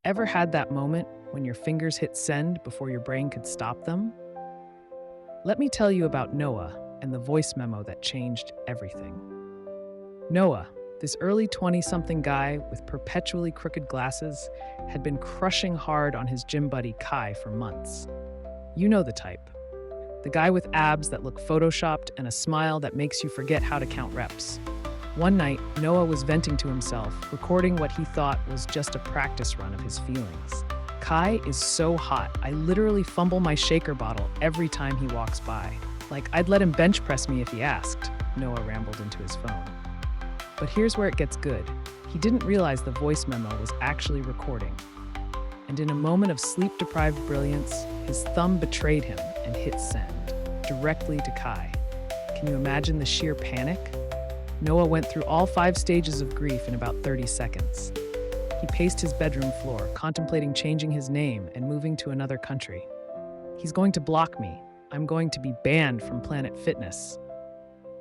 Ever had that moment when your fingers hit send before your brain could stop them? Let me tell you about Noah and the voice memo that changed everything. Noah, this early 20-something guy with perpetually crooked glasses, had been crushing hard on his gym buddy Kai for months. You know the type. The guy with abs that look photoshopped and a smile that makes you forget how to count reps. One night, Noah was venting to himself, recording what he thought was just a practice run of his feelings. Kai is so hot, I literally fumble my shaker bottle every time he walks by. Like, I'd let him bench press me if he asked, Noah rambled into his phone. But here's where it gets good. He didn't realize the voice memo was actually recording. And in a moment of sleep-deprived brilliance, his thumb betrayed him and hit send, directly to Kai. Can you imagine the sheer panic? Noah went through all 5 stages of grief in about 30 seconds. He paced his bedroom floor, contemplating changing his name and moving to another country. He's going to block me. I'm going to be banned from Planet Fitness.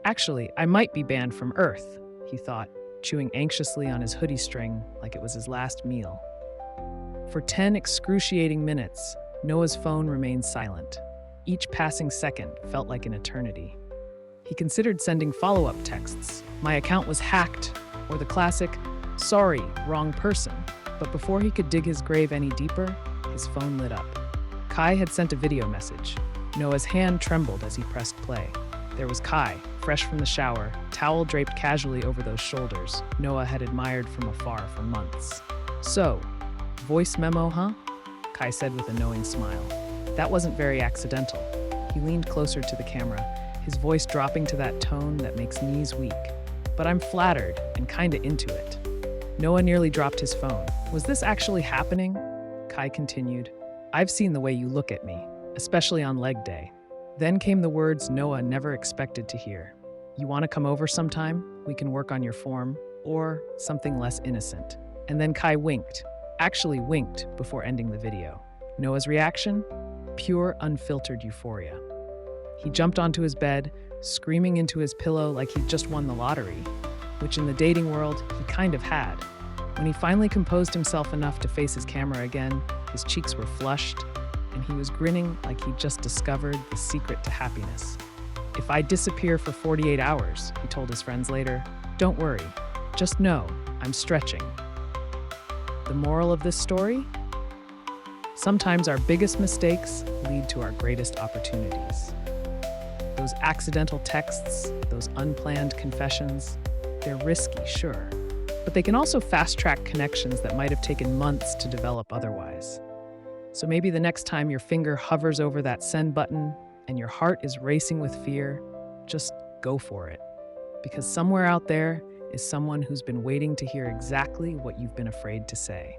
Actually, I might be banned from Earth, he thought, chewing anxiously on his hoodie string like it was his last meal. For 10 excruciating minutes, Noah's phone remained silent. Each passing second felt like an eternity. He considered sending follow-up texts. My account was hacked, or the classic, sorry, wrong person. But before he could dig his grave any deeper, his phone lit up. Kai had sent a video message. Noah's hand trembled as he pressed play. There was Kai, fresh from the shower, towel draped casually over those shoulders Noah had admired from afar for months. So, voice memo, huh? Kai said with a knowing smile. That wasn't very accidental. He leaned closer to the camera, his voice dropping to that tone that makes knees weak. But I'm flattered and kinda into it. Noah nearly dropped his phone. Was this actually happening? Kai continued. I've seen the way you look at me, especially on leg day. Then came the words Noah never expected to hear. You wanna come over sometime? We can work on your form, or something less innocent. And then Kai winked, actually winked before ending the video. Noah's reaction? Pure, unfiltered euphoria. He jumped onto his bed, screaming into his pillow like he'd just won the lottery, which in the dating world, he kind of had. When he finally composed himself enough to face his camera again, his cheeks were flushed, and he was grinning like he'd just discovered the secret to happiness. If I disappear for 48 hours, he told his friends later, don't worry, just know I'm stretching. The moral of this story? Sometimes our biggest mistakes lead to our greatest opportunities. Those accidental texts, those unplanned confessions, they're risky, sure, but they can also fast-track connections that might have taken months to develop otherwise. So maybe the next time your finger hovers over that send button and your heart is racing with fear, just go for it. Because somewhere out there is someone who's been waiting to hear exactly what you've been afraid to say.